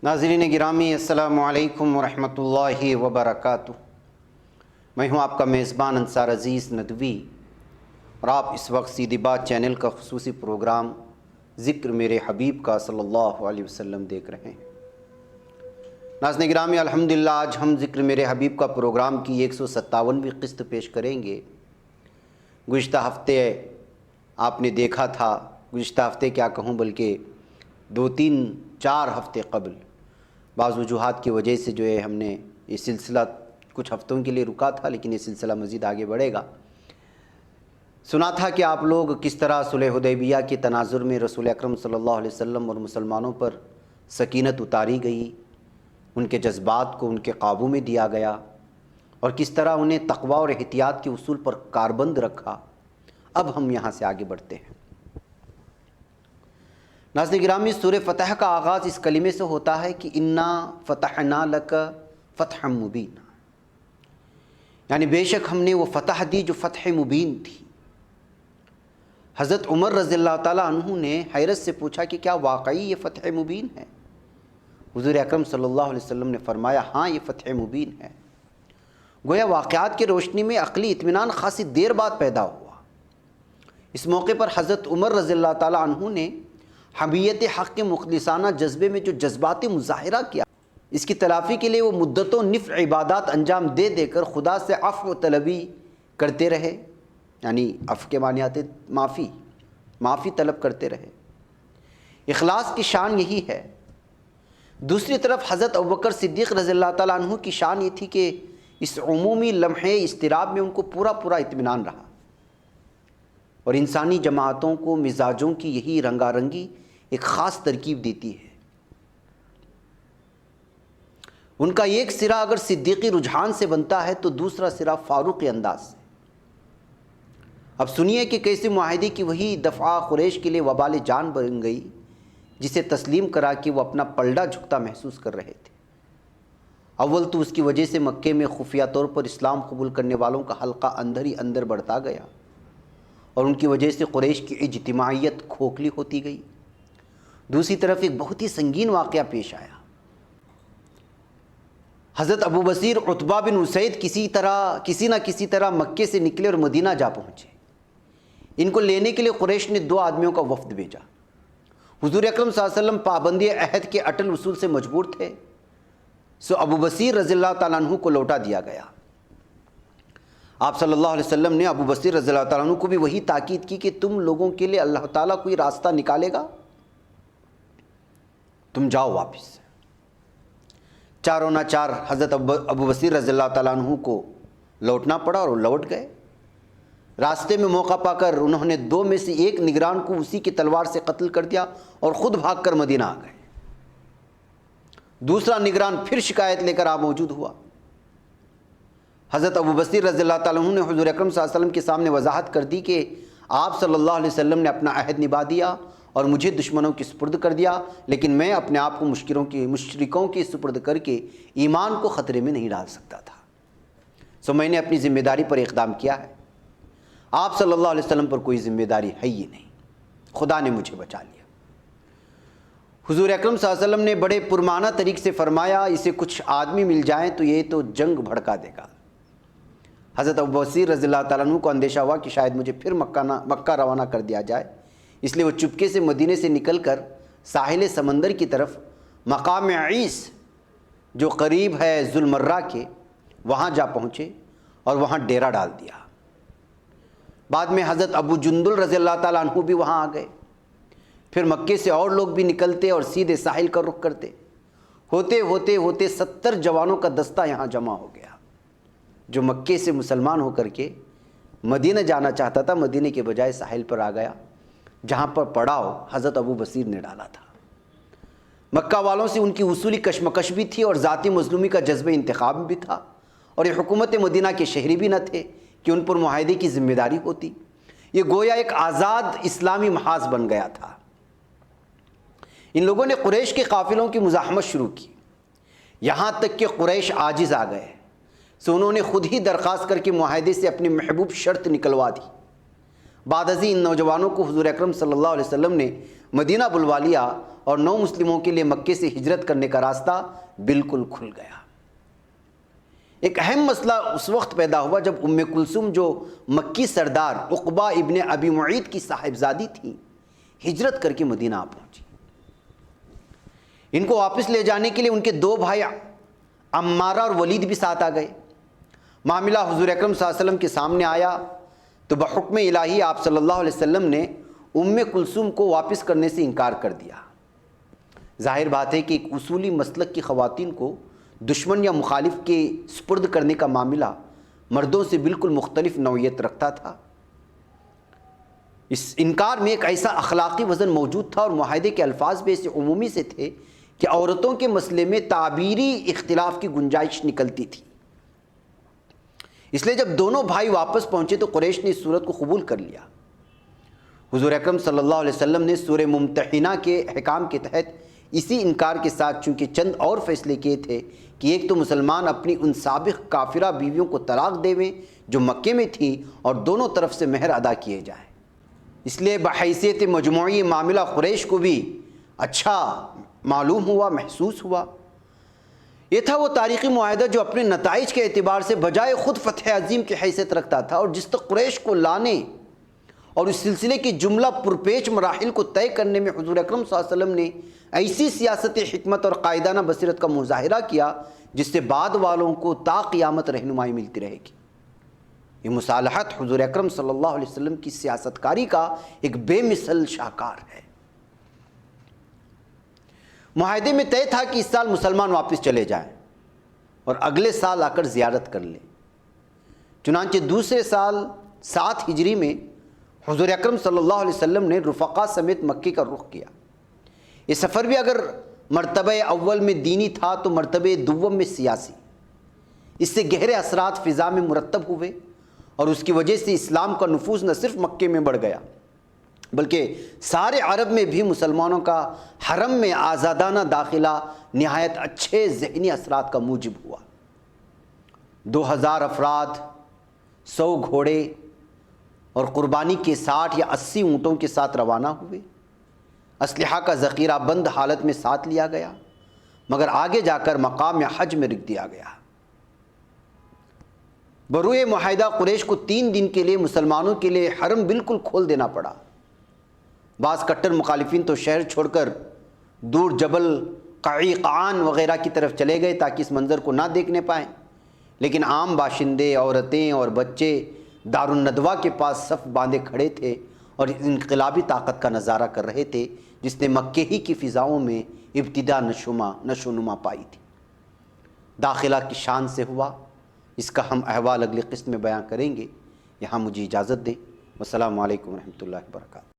ناظرین گرامی، السلام علیکم ورحمۃ اللہ وبرکاتہ۔ میں ہوں آپ کا میزبان انصار عزیز ندوی، اور آپ اس وقت سیدھی بات چینل کا خصوصی پروگرام ذکر میرے حبیب کا صلی اللہ علیہ وسلم دیکھ رہے ہیں۔ ناظرین گرامی، الحمدللہ آج ہم ذکر میرے حبیب کا پروگرام کی 157ویں قسط پیش کریں گے۔ گزشتہ ہفتے آپ نے دیکھا تھا، گزشتہ ہفتے کیا کہوں بلکہ 2-3-4 ہفتے قبل بعض وجوہات کی وجہ سے جو ہے ہم نے یہ سلسلہ کچھ ہفتوں کے لیے رکا تھا، لیکن یہ سلسلہ مزید آگے بڑھے گا۔ سنا تھا کہ آپ لوگ کس طرح صلح حدیبیہ کے تناظر میں رسول اکرم صلی اللہ علیہ وسلم اور مسلمانوں پر سکینت اتاری گئی، ان کے جذبات کو ان کے قابو میں دیا گیا، اور کس طرح انہیں تقوی اور احتیاط کے اصول پر کاربند رکھا۔ اب ہم یہاں سے آگے بڑھتے ہیں۔ ناظرین گرامی، سورہ فتح کا آغاز اس کلمے سے ہوتا ہے کہ انا فتحنا لک فتحا مبینا، یعنی بے شک ہم نے وہ فتح دی جو فتح مبین تھی۔ حضرت عمر رضی اللہ تعالیٰ عنہ نے حیرت سے پوچھا کہ کیا واقعی یہ فتح مبین ہے؟ حضور اکرم صلی اللہ علیہ وسلم نے فرمایا ہاں، یہ فتح مبین ہے۔ گویا واقعات کی روشنی میں عقلی اطمینان خاصی دیر بعد پیدا ہوا۔ اس موقع پر حضرت عمر رضی اللہ تعالیٰ عنہ نے حمیت حق کے مخلصانہ جذبے میں جو جذباتی مظاہرہ کیا، اس کی تلافی کے لیے وہ مدتوں نفع عبادات انجام دے دے کر خدا سے عفو طلبی کرتے رہے، یعنی عفو کے معنی آتے معافی طلب کرتے رہے۔ اخلاص کی شان یہی ہے۔ دوسری طرف حضرت ابوبکر صدیق رضی اللہ تعالیٰ عنہ کی شان یہ تھی کہ اس عمومی لمحے اضطراب میں ان کو پورا اطمینان رہا، اور انسانی جماعتوں کو مزاجوں کی یہی رنگا رنگی ایک خاص ترکیب دیتی ہے۔ ان کا ایک سرا اگر صدیقی رجحان سے بنتا ہے تو دوسرا سرا فاروقی انداز سے۔ اب سنیے کہ کیسے معاہدے کی وہی دفعہ قریش کے لیے وبال جان بن گئی، جسے تسلیم کرا کہ وہ اپنا پلڑا جھکتا محسوس کر رہے تھے۔ اول تو اس کی وجہ سے مکے میں خفیہ طور پر اسلام قبول کرنے والوں کا حلقہ اندر ہی اندر بڑھتا گیا، اور ان کی وجہ سے قریش کی اجتماعیت کھوکھلی ہوتی گئی۔ دوسری طرف ایک بہت ہی سنگین واقعہ پیش آیا۔ حضرت ابو بصیر عتبہ بن اسید کسی نہ کسی طرح مکے سے نکلے اور مدینہ جا پہنچے۔ ان کو لینے کے لیے قریش نے 2 آدمیوں کا وفد بھیجا۔ حضور اکرم صلی اللہ علیہ وسلم پابندی عہد کے اٹل اصول سے مجبور تھے، سو ابو بصیر رضی اللہ تعالیٰ عنہ کو لوٹا دیا گیا۔ آپ صلی اللہ علیہ وسلم نے ابو بصیر رضی اللہ تعالیٰ عنہ کو بھی وہی تاکید کی کہ تم لوگوں کے لیے اللہ تعالیٰ کوئی راستہ نکالے گا، تم جاؤ واپس۔ چاروں نہ چار حضرت ابو بصیر رضی اللہ تعالیٰ عنہ کو لوٹنا پڑا، اور وہ لوٹ گئے۔ راستے میں موقع پا کر انہوں نے 2 میں سے ایک نگران کو اسی کی تلوار سے قتل کر دیا اور خود بھاگ کر مدینہ آ گئے۔ دوسرا نگران پھر شکایت لے کر موجود ہوا۔ حضرت ابو بصیر رضی اللہ تعالیٰ عنہ نے حضور اکرم صلی اللہ علیہ وسلم کے سامنے وضاحت کر دی کہ آپ صلی اللہ علیہ وسلم نے اپنا عہد نبھا دیا اور مجھے دشمنوں کی سپرد کر دیا، لیکن میں اپنے آپ کو مشرکوں کی سپرد کر کے ایمان کو خطرے میں نہیں ڈال سکتا تھا، سو میں نے اپنی ذمہ داری پر اقدام کیا ہے۔ آپ صلی اللہ علیہ وسلم پر کوئی ذمہ داری ہے ہی نہیں، خدا نے مجھے بچا لیا۔ حضور اکرم صلی اللہ علیہ وسلم نے بڑے پرمانہ طریقے سے فرمایا اسے کچھ آدمی مل جائیں تو یہ تو جنگ بھڑکا دے گا۔ حضرت ابو بصیر رضی اللہ تعالیٰ عنہ کو اندیشہ ہوا کہ شاید مجھے پھر مکہ روانہ کر دیا جائے، اس لیے وہ چپکے سے مدینے سے نکل کر ساحل سمندر کی طرف مقام عیس جو قریب ہے ذوالمرہ کے، وہاں جا پہنچے اور وہاں ڈیرا ڈال دیا۔ بعد میں حضرت ابو جندل رضی اللہ تعالیٰ عنہ بھی وہاں آ گئے۔ پھر مکے سے اور لوگ بھی نکلتے اور سیدھے ساحل کا رخ کرتے۔ ہوتے 70 جوانوں کا دستہ یہاں جمع ہو گیا، جو مکے سے مسلمان ہو کر کے مدینہ جانا چاہتا تھا، مدینہ کے بجائے ساحل پر آ گیا، جہاں پر پڑاؤ حضرت ابو بصیر نے ڈالا تھا۔ مکہ والوں سے ان کی اصولی کشمکش بھی تھی اور ذاتی مظلومی کا جذبہ انتخاب بھی تھا، اور یہ حکومت مدینہ کے شہری بھی نہ تھے کہ ان پر معاہدے کی ذمہ داری ہوتی۔ یہ گویا ایک آزاد اسلامی محاذ بن گیا تھا۔ ان لوگوں نے قریش کے قافلوں کی مزاحمت شروع کی، یہاں تک کہ قریش عاجز آ گئے، سو انہوں نے خود ہی درخواست کر کے معاہدے سے اپنی محبوب شرط نکلوا دی۔ بعد ازیں ان نوجوانوں کو حضور اکرم صلی اللہ علیہ وسلم نے مدینہ بلوا لیا اور نو مسلموں کے لیے مکے سے ہجرت کرنے کا راستہ بالکل کھل گیا۔ ایک اہم مسئلہ اس وقت پیدا ہوا جب ام کلثوم جو مکی سردار عقبہ ابن ابی معیط کی صاحبزادی تھی، ہجرت کر کے مدینہ آ پہنچی۔ ان کو واپس لے جانے کے لیے ان کے دو بھائی عمارہ اور ولید بھی ساتھ آ گئے۔ معاملہ حضور اکرم صلی اللہ علیہ وسلم کے سامنے آیا تو بحکم الہی آپ صلی اللہ علیہ وسلم نے ام کلثوم کو واپس کرنے سے انکار کر دیا۔ ظاہر بات ہے کہ ایک اصولی مسلک کی خواتین کو دشمن یا مخالف کے سپرد کرنے کا معاملہ مردوں سے بالکل مختلف نوعیت رکھتا تھا۔ اس انکار میں ایک ایسا اخلاقی وزن موجود تھا اور معاہدے کے الفاظ بھی ایسے عمومی سے تھے کہ عورتوں کے مسئلے میں تعبیری اختلاف کی گنجائش نکلتی تھی۔ اس لیے جب دونوں بھائی واپس پہنچے تو قریش نے اس صورت کو قبول کر لیا۔ حضور اکرم صلی اللہ علیہ وسلم نے سورہ ممتحنہ کے احکام کے تحت اسی انکار کے ساتھ چونکہ چند اور فیصلے کیے تھے کہ ایک تو مسلمان اپنی ان سابق کافرہ بیویوں کو طلاق دیویں جو مکے میں تھیں اور دونوں طرف سے مہر ادا کیے جائے۔ اس لیے بحیثیت مجموعی معاملہ قریش کو بھی اچھا معلوم ہوا، محسوس ہوا۔ یہ تھا وہ تاریخی معاہدہ جو اپنے نتائج کے اعتبار سے بجائے خود فتح عظیم کی حیثیت رکھتا تھا اور جس تک قریش کو لانے اور اس سلسلے کی جملہ پرپیچ مراحل کو طے کرنے میں حضور اکرم صلی اللہ علیہ وسلم نے ایسی سیاست حکمت اور قائدانہ بصیرت کا مظاہرہ کیا جس سے بعد والوں کو تا قیامت رہنمائی ملتی رہے گی۔ یہ مصالحت حضور اکرم صلی اللہ علیہ وسلم کی سیاست کاری کا ایک بے مثل شاہکار ہے۔ معاہدے میں طے تھا کہ اس سال مسلمان واپس چلے جائیں اور اگلے سال آ کر زیارت کر لیں۔ چنانچہ دوسرے سال 7 ہجری میں حضور اکرم صلی اللہ علیہ وسلم نے رفقا سمیت مکے کا رخ کیا۔ یہ سفر بھی اگر مرتبہ اول میں دینی تھا تو مرتبہ دوم میں سیاسی۔ اس سے گہرے اثرات فضا میں مرتب ہوئے اور اس کی وجہ سے اسلام کا نفوذ نہ صرف مکے میں بڑھ گیا بلکہ سارے عرب میں بھی مسلمانوں کا حرم میں آزادانہ داخلہ نہایت اچھے ذہنی اثرات کا موجب ہوا۔ 2000 افراد، 100 گھوڑے اور قربانی کے 60 یا 80 اونٹوں کے ساتھ روانہ ہوئے۔ اسلحہ کا ذخیرہ بند حالت میں ساتھ لیا گیا مگر آگے جا کر مقام حج میں رکھ دیا گیا۔ بروئے معاہدہ قریش کو 3 دن کے لیے مسلمانوں کے لیے حرم بالکل کھول دینا پڑا۔ بعض کٹر مخالفین تو شہر چھوڑ کر دور جبل قعیقعان وغیرہ کی طرف چلے گئے تاکہ اس منظر کو نہ دیکھنے پائیں، لیکن عام باشندے، عورتیں اور بچے دارالندوہ کے پاس صف باندھے کھڑے تھے اور انقلابی طاقت کا نظارہ کر رہے تھے جس نے مکے ہی کی فضاؤں میں ابتدا نشو و نما پائی تھی۔ داخلہ کی شان سے ہوا، اس کا ہم احوال اگلی قسط میں بیان کریں گے۔ یہاں مجھے اجازت دیں۔ والسلام علیکم ورحمۃ اللہ وبرکاتہ۔